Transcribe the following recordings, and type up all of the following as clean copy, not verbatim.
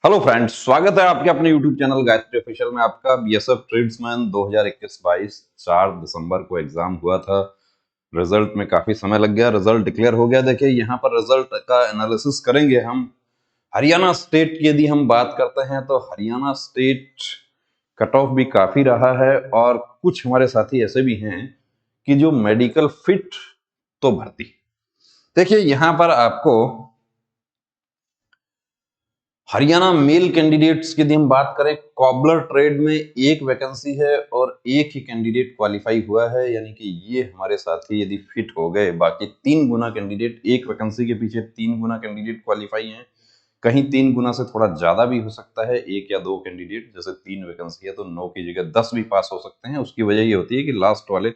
Hello friends, स्वागत है आपके अपने यूट्यूब चैनल गायत्री ऑफिशियल में। आपका बीएसएफ ट्रेड्समैन 2021-22 4 दिसंबर को एग्जाम हुआ था। रिजल्ट में काफी समय लग गया, रिजल्ट डिक्लेयर हो गया। देखिए यहाँ पर रिजल्ट का एनालिसिस करेंगे हम। हरियाणा स्टेट की यदि हम बात करते हैं तो हरियाणा स्टेट कट ऑफ भी काफी रहा है और कुछ हमारे साथी ऐसे भी हैं कि जो मेडिकल फिट तो भर्ती। देखिए यहाँ पर आपको हरियाणा मेल कैंडिडेट्स की यदि हम बात करें, कॉबलर ट्रेड में एक वैकेंसी है और एक ही कैंडिडेट क्वालिफाई हुआ है, यानी कि ये हमारे साथी यदि फिट हो गए। बाकी 3 गुना कैंडिडेट, एक वैकेंसी के पीछे 3 गुना कैंडिडेट क्वालिफाई हैं। कहीं 3 गुना से थोड़ा ज्यादा भी हो सकता है, 1 या 2 कैंडिडेट। जैसे 3 वैकेंसी है तो 9 की जगह 10 भी पास हो सकते हैं। उसकी वजह ये होती है कि लास्ट वाले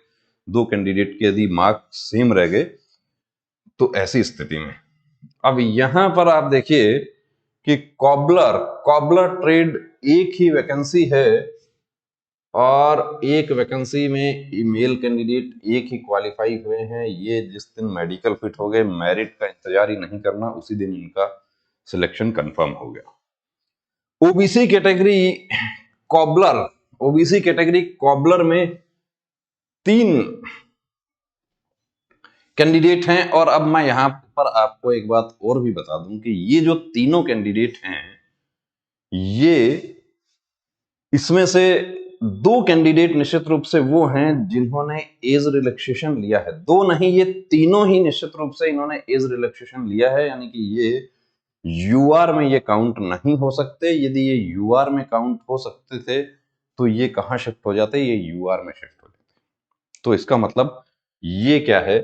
2 कैंडिडेट के यदि मार्क्स सेम रह गए तो ऐसी स्थिति में अब यहां पर आप देखिए कि कॉबलर ट्रेड एक ही वैकेंसी है और एक वैकेंसी में ईमेल कैंडिडेट एक ही क्वालिफाई हुए हैं। ये जिस दिन मेडिकल फिट हो गए, मेरिट का इंतजार ही नहीं करना, उसी दिन इनका सिलेक्शन कंफर्म हो गया। OBC category cobbler OBC category cobbler में 3 कैंडिडेट हैं। और अब मैं यहां पर आपको एक बात और भी बता दूं कि ये जो तीनों कैंडिडेट हैं, ये इसमें से 2 कैंडिडेट निश्चित रूप से वो हैं जिन्होंने एज रिलैक्सेशन लिया है। 2 नहीं, ये तीनों ही निश्चित रूप से इन्होंने एज रिलैक्सेशन लिया है, यानी कि ये यूआर में ये काउंट नहीं हो सकते। यदि ये यूआर में काउंट हो सकते थे तो ये कहां शिफ्ट हो जाते? ये यूआर में शिफ्ट हो जाते। तो इसका मतलब ये क्या है?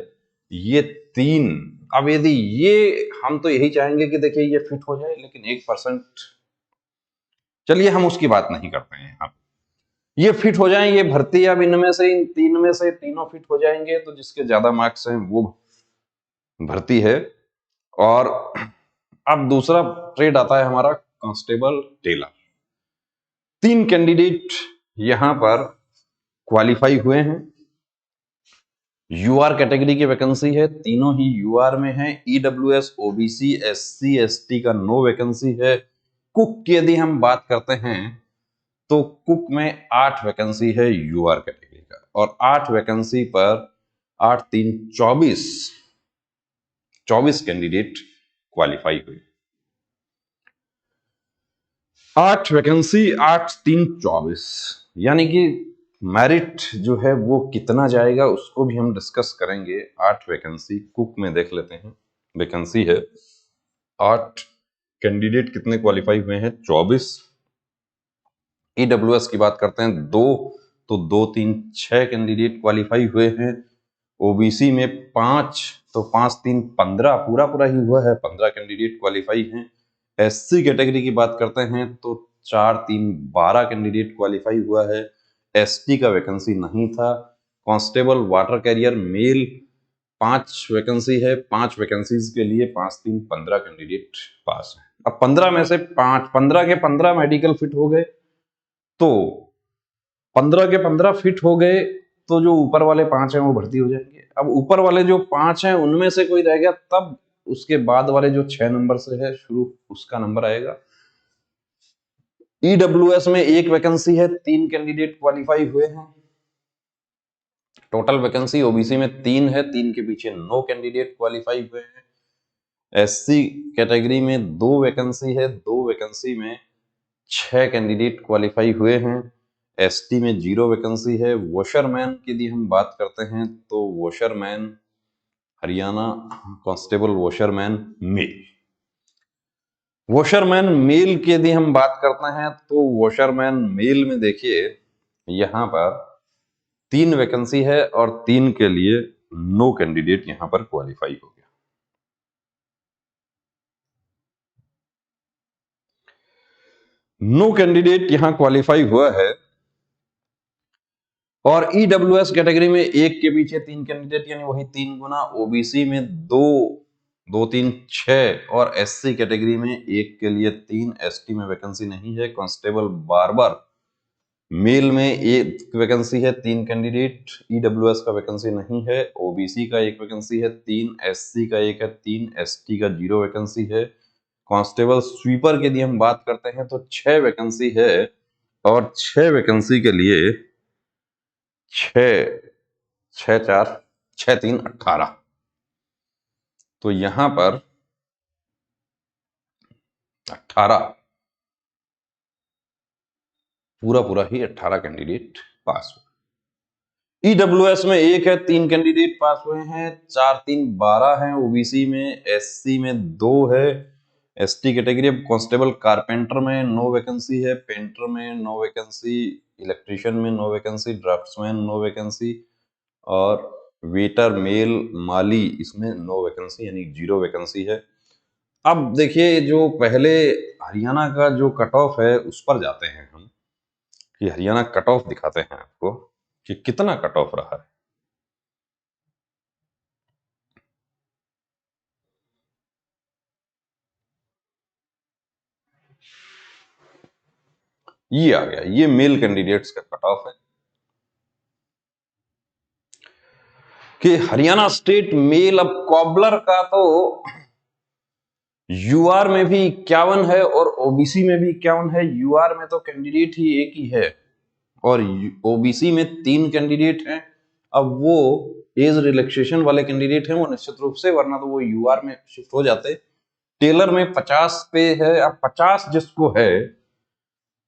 ये 3। अब यदि ये, हम तो यही चाहेंगे कि देखिए ये फिट हो जाए, लेकिन 1%, चलिए हम उसकी बात नहीं करते हैं। यहाँ ये फिट हो जाएं, ये भर्ती, अब इनमें से इन 3 में से तीनों फिट हो जाएंगे तो जिसके ज्यादा मार्क्स हैं वो भर्ती है। और अब दूसरा ट्रेड आता है हमारा कांस्टेबल टेलर। 3 कैंडिडेट यहां पर क्वालिफाई हुए हैं। यूआर कैटेगरी की वैकेंसी है, तीनों ही यूआर में है। ईडब्ल्यूएस, ओबीसी, एससी, एसटी का नो वैकेंसी है। कुक की यदि हम बात करते हैं तो कुक में 8 वैकेंसी है यूआर कैटेगरी का, और 8 वैकेंसी पर 8 3 24 कैंडिडेट क्वालिफाई हुए। 8 वैकेंसी, 8 3 24, यानी कि मेरिट जो है वो कितना जाएगा उसको भी हम डिस्कस करेंगे। 8 वैकेंसी कुक में देख लेते हैं। वैकेंसी है 8, कैंडिडेट कितने क्वालिफाई हुए हैं? 24। ईडब्ल्यूएस की बात करते हैं 2, तो 2 3 6 कैंडिडेट क्वालिफाई हुए हैं। ओबीसी में 5, तो 5 3 15, पूरा पूरा ही हुआ है, 15 कैंडिडेट क्वालिफाई हैं। एससी कैटेगरी की बात करते हैं तो 4 3 12 कैंडिडेट क्वालिफाई हुआ है। एसटी का वैकेंसी नहीं था। Constable water carrier male 5 vacancy है, 5 वैकेंसीज के लिए 5 3 15 कैंडिडेट पास है। अब 15 में से 15 के 15 मेडिकल फिट हो गए, तो 15 के 15 फिट हो गए तो जो ऊपर वाले 5 हैं वो भर्ती हो जाएंगे। अब ऊपर वाले जो 5 हैं उनमें से कोई रह गया, तब उसके बाद वाले जो 6 नंबर से है शुरू, उसका नंबर आएगा। ईडब्ल्यूएस में 1 वैकेंसी है, 3 कैंडिडेट क्वालिफाई हुए हैं। टोटल वैकेंसी ओबीसी में 3 है, 3 के पीछे 9 कैंडिडेट क्वालिफाई हुए हैं। एससी कैटेगरी में 2 वैकेंसी है, 2 वैकेंसी में 6 कैंडिडेट क्वालिफाई हुए हैं। एसटी में 0 वैकेंसी है। वॉशरमैन की यदि हम बात करते हैं तो washerman Haryana constable washerman male, washerman male की यदि हम बात करते हैं तो वॉशरमैन मेल में देखिए यहां पर 3 वैकेंसी है और 3 के लिए 9 कैंडिडेट यहां पर क्वालिफाई हो गया। नो कैंडिडेट यहां क्वालिफाई हुआ है। और ईडब्ल्यूएस कैटेगरी में 1 के पीछे 3 कैंडिडेट, यानी वही 3 गुना। ओबीसी में 2 2 3 6, और एससी कैटेगरी में 1 के लिए 3। एसटी में वैकेंसी नहीं है। कांस्टेबल बार्बर मेल में 1 वैकेंसी है, 3 कैंडिडेट। ईडब्ल्यूएस का वैकेंसी नहीं है। ओबीसी का 1 वैकेंसी है, 3। एससी का 1 है, 3। एसटी का 0 वैकेंसी है। कांस्टेबल स्वीपर के लिए हम बात करते हैं तो 6 वैकेंसी है, और 6 वैकेंसी के लिए 6 6 4 6 3 18, तो यहां पर 18 पूरा ही 18 कैंडिडेट पास हुए। ईडब्ल्यूएस में 1 है, 3 कैंडिडेट पास हुए हैं, 4 3 12 हैं। ओबीसी में, एससी में 2 है, एसटी कैटेगरी। अब कांस्टेबल कारपेंटर में 9 वैकेंसी है, पेंटर में 9 वैकेंसी, इलेक्ट्रीशियन में 9 वैकेंसी, ड्राफ्ट्समैन 9 वैकेंसी, और वेटर मेल माली इसमें 9 वैकेंसी, यानी 0 वैकेंसी है। अब देखिए, जो पहले हरियाणा का जो कट ऑफ है उस पर जाते हैं हम, कि हरियाणा कट ऑफ दिखाते हैं आपको कि कितना कट ऑफ रहा है। ये आ गया, ये मेल कैंडिडेट्स का कट ऑफ है कि हरियाणा स्टेट मेल। अब कॉबलर का तो यूआर में भी 51 है और ओबीसी में भी 51 है। यूआर में तो कैंडिडेट ही एक ही है और ओबीसी में 3 कैंडिडेट हैं। अब वो एज रिलैक्सेशन वाले कैंडिडेट हैं, वो निश्चित रूप से, वरना तो वो यूआर में शिफ्ट हो जाते। टेलर में 50 पे है। अब 50 जिसको है,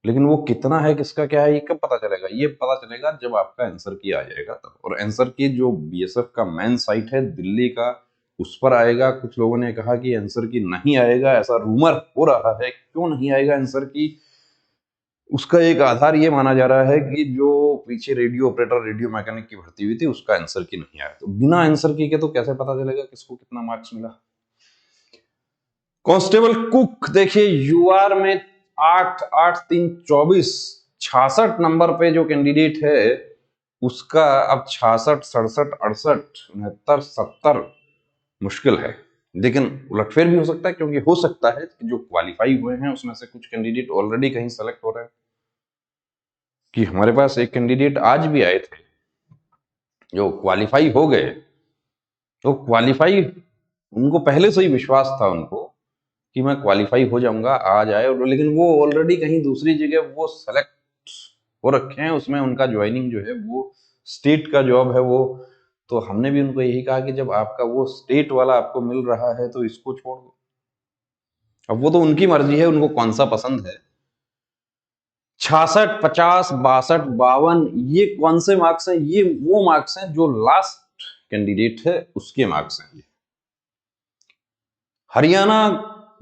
लेकिन वो कितना है, किसका क्या है, ये कब पता चलेगा? ये पता चलेगा जब आपका आंसर की आ जाएगा तब। और आंसर की जो बीएसएफ का मेन साइट है दिल्ली का, उस पर आएगा। कुछ लोगों ने कहा कि आंसर की नहीं आएगा, ऐसा रूमर हो रहा है। क्यों नहीं आएगा आंसर की? उसका एक आधार ये माना जा रहा है कि जो पीछे रेडियो ऑपरेटर, रेडियो मैकेनिक की भर्ती हुई थी, उसका आंसर की नहीं आया। तो बिना आंसर की के तो कैसे पता चलेगा किसको कितना मार्क्स मिला? कांस्टेबल कुक देखिए, यूआर में 8 8 3 24, 66 नंबर पे जो कैंडिडेट है उसका अब 66 67 68 69 70 मुश्किल है। लेकिन उलटफेर भी हो सकता है, क्योंकि हो सकता है कि जो क्वालिफाई हुए हैं उसमें से कुछ कैंडिडेट ऑलरेडी कहीं सेलेक्ट हो रहे हैं। कि हमारे पास एक कैंडिडेट आज भी आए थे जो क्वालिफाई हो गए, तो क्वालिफाई, उनको पहले से ही विश्वास था उनको कि मैं क्वालिफाई हो जाऊंगा, आ जाए, लेकिन वो ऑलरेडी कहीं दूसरी जगह वो सेलेक्ट हो रखे हैं। उसमें उनका ज्वाइनिंग जो है वो स्टेट का जॉब है वो। तो हमने भी उनको यही कहा कि जब आपका वो स्टेट वाला आपको मिल रहा है तो इसको छोड़ दो। अब वो तो उनकी मर्जी है, उनको कौन सा पसंद है। 66 50 62 52 ये कौन से मार्क्स हैं? ये वो मार्क्स हैं जो लास्ट कैंडिडेट है उसके मार्क्स हैं। हरियाणा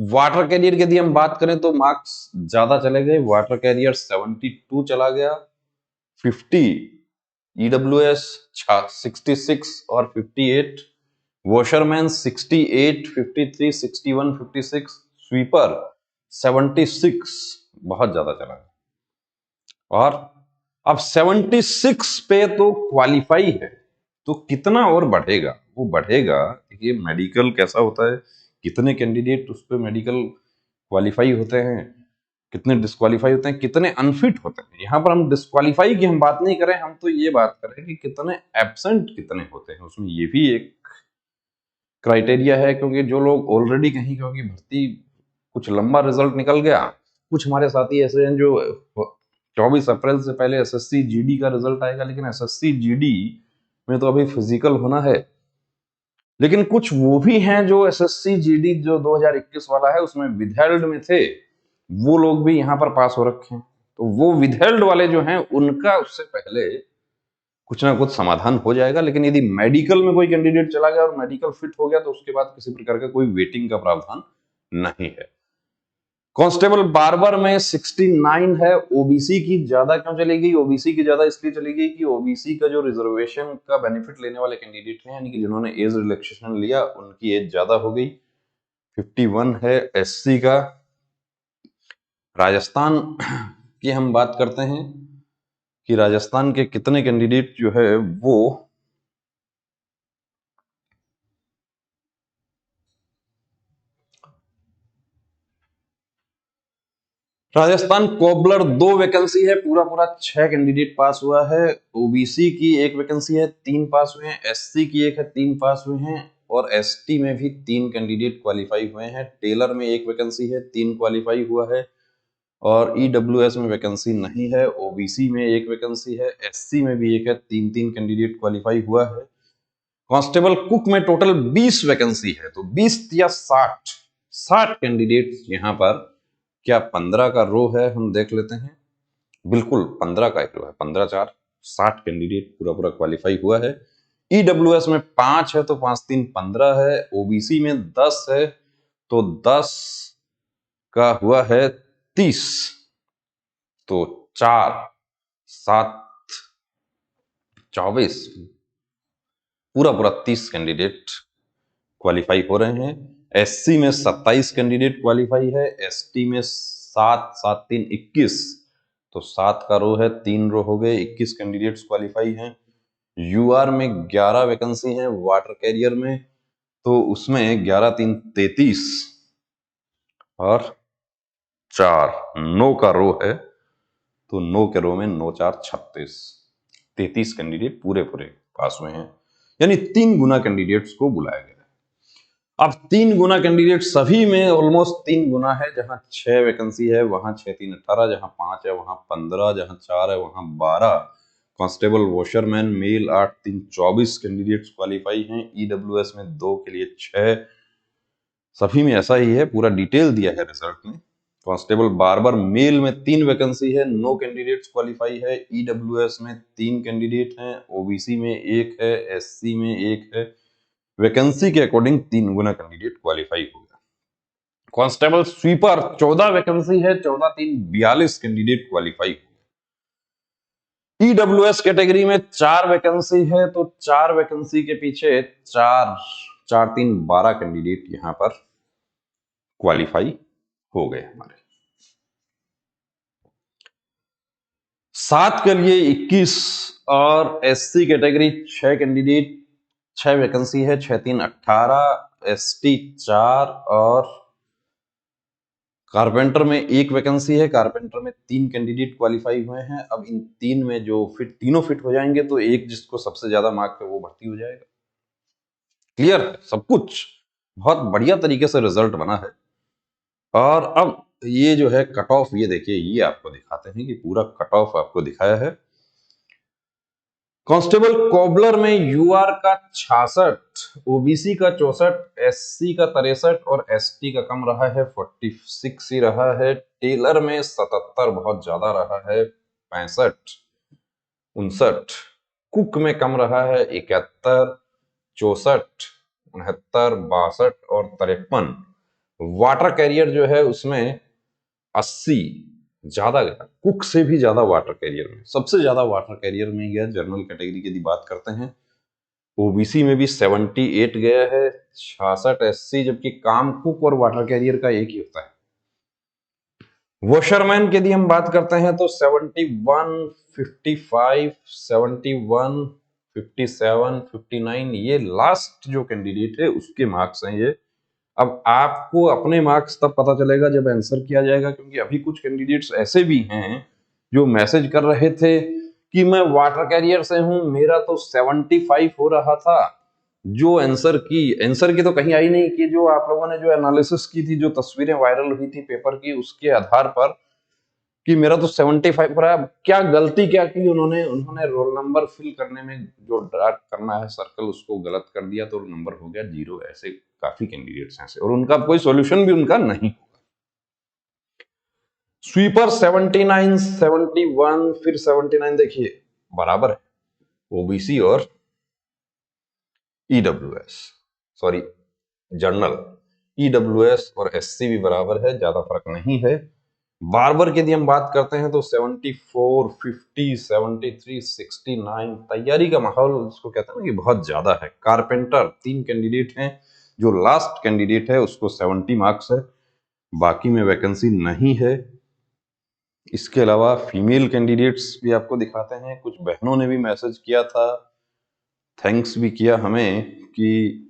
वाटर कैरियर की यदि हम बात करें तो मार्क्स ज्यादा चले गए। वाटर कैरियर 72 चला गया, 50 ईडब्ल्यूएस 66 और 58, वॉशरमैन 68 53 61 56, स्वीपर 76, बहुत ज्यादा चला गया। और अब 76 पे तो क्वालिफाई है, तो कितना और बढ़ेगा? वो बढ़ेगा। देखिए मेडिकल कैसा होता है, कितने कैंडिडेट उस पर मेडिकल क्वालिफाई होते हैं, कितने डिस्क्वालीफाई होते हैं, कितने अनफिट होते हैं। यहां पर हम डिस्क्वालीफाई की हम बात नहीं करें, हम तो ये बात करें कि कितने एब्सेंट कितने होते हैं। उसमें ये भी एक क्राइटेरिया है, क्योंकि जो लोग ऑलरेडी कहीं, क्योंकि भर्ती कुछ लंबा रिजल्ट निकल गया, कुछ हमारे साथी ऐसे हैं जो 24 अप्रैल से पहले एसएससी जीडी का रिजल्ट आएगा, लेकिन एसएससी जीडी में तो अभी फिजिकल होना है। लेकिन कुछ वो भी हैं जो एसएससी जीडी जो 2021 वाला है उसमें विदहेल्ड में थे, वो लोग भी यहाँ पर पास हो रखे हैं। तो वो विदहेल्ड वाले जो हैं उनका उससे पहले कुछ ना कुछ समाधान हो जाएगा। लेकिन यदि मेडिकल में कोई कैंडिडेट चला गया और मेडिकल फिट हो गया तो उसके बाद किसी प्रकार का कोई वेटिंग का प्रावधान नहीं है। कांस्टेबल बार्बर में 69 है। ओबीसी की ज्यादा क्यों चली गई? ओबीसी की ज्यादा इसलिए चली गई कि ओबीसी का जो रिजर्वेशन का बेनिफिट लेने वाले कैंडिडेट हैं, यानी कि जिन्होंने एज रिलैक्सेशन लिया, उनकी एज ज्यादा हो गई। 51 है एससी का। राजस्थान की हम बात करते हैं कि राजस्थान के कितने कैंडिडेट जो है वो राजस्थान कोबलर 2 वैकेंसी है, पूरा 6 कैंडिडेट पास हुआ है। ओबीसी की 1 वैकेंसी है, 3 पास हुए हैं। एससी की 1 है, 3 पास हुए हैं। और एसटी में भी 3 कैंडिडेट क्वालिफाई हुए हैं। टेलर में 1 वैकेंसी है, 3 क्वालिफाई हुआ है, और ईडब्ल्यूएस में वैकेंसी नहीं है। ओबीसी में 1 वैकेंसी है, एससी में भी 1 है, 3 कैंडिडेट क्वालिफाई हुआ है। कांस्टेबल कुक में टोटल 20 वैकेंसी है, तो 20 या 60 कैंडिडेट यहाँ पर। क्या 15 का रो है, हम देख लेते हैं। बिल्कुल 15 का एक रो है, 15 4 60 कैंडिडेट पूरा क्वालिफाई हुआ है। ईडब्ल्यूएस में 5 है, तो 5 3 15 है। ओबीसी में 10 है, तो 10 का हुआ है 30, तो 4 7 24 पूरा 30 कैंडिडेट क्वालिफाई हो रहे हैं। एससी में 27 कैंडिडेट क्वालिफाई है, एसटी में 7 7 3 21, तो 7 का रो है, 3 रो हो गए, 21 कैंडिडेट्स क्वालिफाई हैं। यूआर में 11 वैकेंसी हैं, वाटर कैरियर में, तो उसमें 11 3 33 और 4 9 का रो है, तो 9 के रो में 9 4 36, 33 कैंडिडेट पूरे पास हुए हैं, यानी 3 गुना कैंडिडेट्स को बुलाया गया है। अब 3 गुना कैंडिडेट सभी में ऑलमोस्ट 3 गुना है। जहां 6 वैकेंसी है वहां 6 3 18, जहां 5 है वहां 15, जहां 4 है वहां 12। Constable washerman male 8 3 24 candidates qualify हैं। ईडब्ल्यूएस में 2 के लिए 6, सभी में ऐसा ही है, पूरा डिटेल दिया है रिजल्ट में। कांस्टेबल बार्बर मेल में 3 वैकेंसी है, 9 कैंडिडेट्स क्वालिफाई है। ईडब्ल्यूएस में 3 कैंडिडेट हैं, ओबीसी में 1 है, एससी में 1 है। वैकेंसी के अकॉर्डिंग 3 गुना कैंडिडेट क्वालिफाई हो गया। कांस्टेबल स्वीपर 14 वैकेंसी है, 14 3 42 कैंडिडेट क्वालिफाई हो गए। ईडब्ल्यूएस कैटेगरी में 4 वैकेंसी है, तो 4 वैकेंसी के पीछे 4 4 3 12 कैंडिडेट यहां पर क्वालिफाई हो गए हमारे। 7 के लिए 21 और एससी कैटेगरी 6 कैंडिडेट, 6 वैकेंसी है, 6 3 18, एसटी 4 और कारपेंटर में 1 वैकेंसी है। कारपेंटर में 3 कैंडिडेट क्वालिफाई हुए हैं। अब इन 3 में जो तीनों फिट हो जाएंगे, तो एक जिसको सबसे ज्यादा मार्क है वो भर्ती हो जाएगा। क्लियर है सब कुछ, बहुत बढ़िया तरीके से रिजल्ट बना है। और अब ये जो है कट ऑफ, ये देखिए, ये आपको दिखाते हैं कि पूरा कट ऑफ आपको दिखाया है। कांस्टेबल कोबलर में यूआर का 66, ओबीसी का 64, एससी का 63 और एसटी का कम रहा है 46 ही रहा है। टेलर में 77 बहुत ज्यादा रहा है 65 59। कुक में कम रहा है 71 64 69 62 और 53। वाटर कैरियर जो है उसमें 80 ज्यादा गया, कुक से भी ज्यादा वाटर कैरियर में, सबसे ज्यादा वाटर कैरियर में गया। जनरल कैटेगरी की यदि बात करते हैं, ओबीसी में भी 78 गया है, 66 एससी, जबकि काम कुक और वाटर कैरियर का एक ही होता है। वॉशरमैन की यदि हम बात करते हैं तो 71 55 71 57 59, ये लास्ट जो कैंडिडेट है उसके मार्क्स हैं ये। अब आपको अपने मार्क्स तब पता चलेगा जब आंसर किया जाएगा, क्योंकि अभी कुछ कैंडिडेट्स ऐसे भी हैं जो मैसेज कर रहे थे कि मैं वाटर कैरियर से हूं, मेरा तो 75 हो रहा था। जो आंसर की तो कहीं आई नहीं, कि जो आप लोगों ने जो एनालिसिस की थी, जो तस्वीरें वायरल हुई थी पेपर की, उसके आधार पर कि मेरा तो 75 हो रहा है। क्या गलती क्या की उन्होंने रोल नंबर फिल करने में जो डार्क करना है सर्कल, उसको गलत कर दिया, तो नंबर हो गया 0। ऐसे काफी कैंडिडेट्स हैं ऐसे, और उनका कोई सॉल्यूशन भी उनका नहीं। स्वीपर 79 71 फिर 79, देखिए बराबर है ओबीसी और ईडब्ल्यूएस, सॉरी जर्नल, ईडब्ल्यूएस और एससी भी बराबर है, ज्यादा फर्क नहीं है। बार्बर की यदि हम बात करते हैं तो 74 50 73 69, तैयारी का माहौल जिसको कहते हैं ना कि बहुत ज्यादा है। कारपेंटर 3 कैंडिडेट हैं, जो लास्ट कैंडिडेट है उसको 70 मार्क्स है, बाकी में वैकेंसी नहीं है। इसके अलावा फीमेल कैंडिडेट्स भी आपको दिखाते हैं। कुछ बहनों ने भी मैसेज किया था, थैंक्स भी किया हमें कि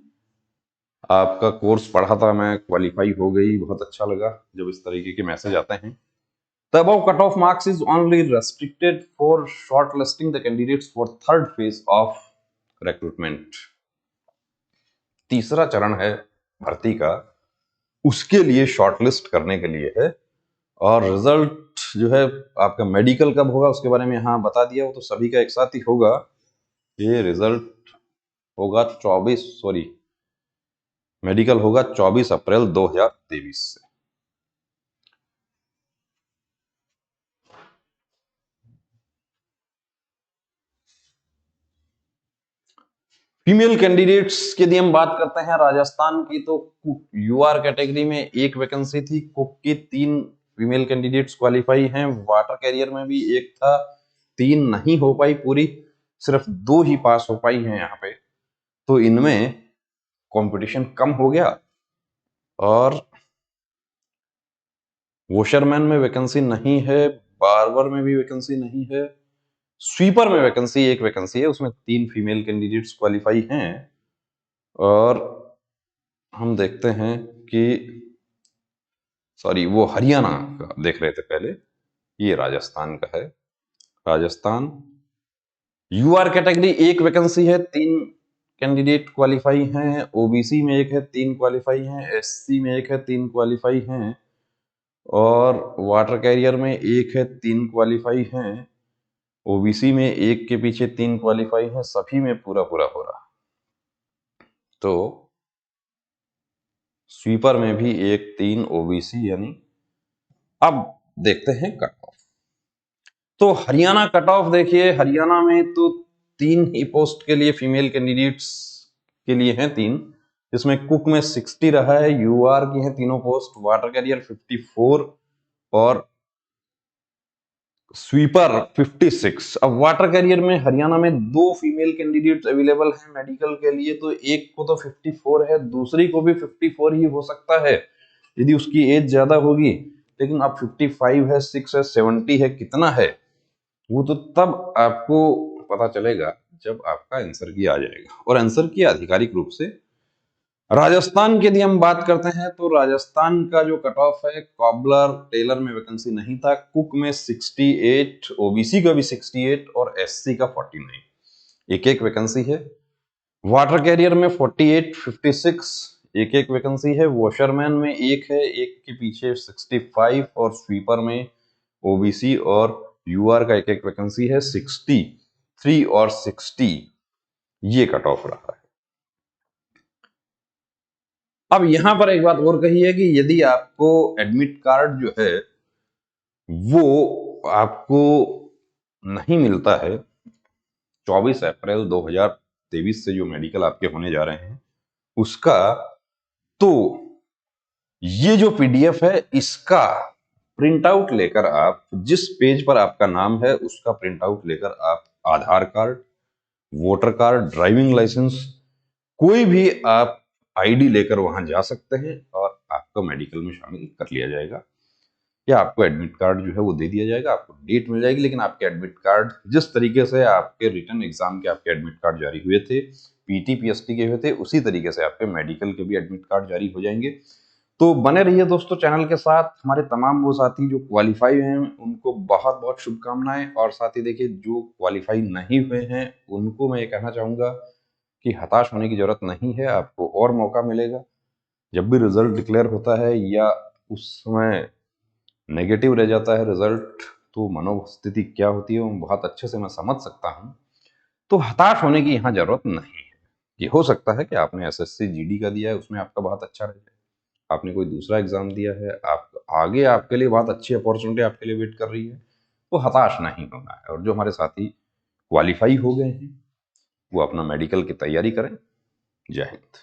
आपका कोर्स पढ़ा था, मैं क्वालिफाई हो गई, बहुत अच्छा लगा जब इस तरीके के मैसेज आते हैं। The above cutoff marks is only restricted for shortlisting the candidates for third phase of recruitment. तीसरा चरण है भर्ती का, उसके लिए शॉर्टलिस्ट करने के लिए है। और रिजल्ट जो है आपका मेडिकल कब होगा उसके बारे में यहाँ बता दिया, वो तो सभी का एक साथ ही होगा। ये रिजल्ट होगा 24 मेडिकल होगा 24 अप्रैल 2023 से। फीमेल कैंडिडेट्स की यदि हम बात करते हैं राजस्थान की, तो यूआर कैटेगरी में एक वैकेंसी थी, कुक की 3 फीमेल कैंडिडेट्स क्वालिफाई हैं, वाटर कैरियर में भी एक था, 3 नहीं हो पाई पूरी, सिर्फ 2 ही पास हो पाई हैं यहाँ पे। तो इनमें कंपटीशन कम हो गया। और वॉशरमैन में वैकेंसी नहीं है, बार्बर में भी वैकेंसी नहीं है, स्वीपर में वैकेंसी एक वैकेंसी है, उसमें 3 फीमेल कैंडिडेट्स क्वालिफाई हैं। और हम देखते हैं कि वो हरियाणा का देख रहे थे पहले, ये राजस्थान का है। राजस्थान यूआर कैटेगरी एक वैकेंसी है, 3 कैंडिडेट क्वालिफाई हैं, ओबीसी में एक है, 3 क्वालिफाई हैं, एससी में एक है, 3 क्वालिफाई हैं, और वाटर कैरियर में एक है, 3 क्वालिफाई हैं, ओबीसी में एक के पीछे 3 क्वालिफाई हैं, सभी में पूरा पूरा हो रहा। तो स्वीपर में भी एक 3 ओबीसी, यानी अब देखते हैं कट ऑफ। तो हरियाणा कट ऑफ देखिए, हरियाणा में तो 3 ही पोस्ट के लिए फीमेल कैंडिडेट्स के लिए हैं 3, जिसमें कुक में 60 रहा है, यूआर की हैं तीनों पोस्ट, वाटर कैरियर 54 और स्वीपर 56। अब वाटर कैरियर में हरियाणा में 2 फीमेल कैंडिडेट्स अवेलेबल हैं मेडिकल के लिए, तो एक को तो 54 है, दूसरी को भी 54 ही हो सकता है यदि उसकी एज ज्यादा होगी। लेकिन अब 55 है, 6 है, 70 है, कितना है वो तो तब आपको पता चलेगा जब आपका आंसर की आ जाएगा। और आंसर की आधिकारिक रूप से राजस्थान की यदि हम बात करते हैं, तो राजस्थान का जो कट ऑफ है, कॉबलर टेलर में वैकेंसी नहीं था, कुक में 68, ओबीसी का भी 68 और एससी का 49, एक एक वैकेंसी है। वाटर कैरियर में 48, 56 एक एक वैकेंसी है, वॉशरमैन में एक है, एक के पीछे 65, और स्वीपर में ओबीसी और यूआर का एक एक वैकेंसी है, 63 और 60 ये कट ऑफ रहा है। अब यहां पर एक बात और कही है कि यदि आपको एडमिट कार्ड जो है वो आपको नहीं मिलता है 24 अप्रैल 2023 से, जो मेडिकल आपके होने जा रहे हैं उसका, तो ये जो पीडीएफ है इसका प्रिंट आउट लेकर आप, जिस पेज पर आपका नाम है उसका प्रिंट आउट लेकर आप Aadhaar card, voter card, driving licence, कोई भी आप आईडी लेकर वहां जा सकते हैं और आपको मेडिकल में शामिल कर लिया जाएगा, या आपको एडमिट कार्ड जो है वो दे दिया जाएगा, आपको डेट मिल जाएगी। लेकिन आपके एडमिट कार्ड जिस तरीके से आपके रिटन एग्जाम के आपके एडमिट कार्ड जारी हुए थे, पीटी पीएसटी के हुए थे, उसी तरीके से आपके मेडिकल के भी एडमिट कार्ड जारी हो जाएंगे। तो बने रहिए दोस्तों चैनल के साथ। हमारे तमाम वो साथी जो क्वालिफाई हैं उनको बहुत बहुत शुभकामनाएं, और साथ ही देखिए जो क्वालिफाई नहीं हुए हैं उनको मैं ये कहना चाहूंगा कि हताश होने की जरूरत नहीं है, आपको और मौका मिलेगा। जब भी रिजल्ट डिक्लेयर होता है या उस समय नेगेटिव रह जाता है रिजल्ट, तो मनोस्थिति क्या होती है वो बहुत अच्छे से मैं समझ सकता हूं। तो हताश होने की यहाँ जरूरत नहीं है। ये हो सकता है कि आपने एसएससी जीडी का दिया है, उसमें आपका बहुत अच्छा रह जाए, आपने कोई दूसरा एग्जाम दिया है, आप आगे आपके लिए बहुत अच्छी अपॉर्चुनिटी आपके लिए वेट कर रही है, तो हताश नहीं होना है। और जो हमारे साथी क्वालिफाई हो गए हैं वो अपना मेडिकल की तैयारी करें। जय हिंद।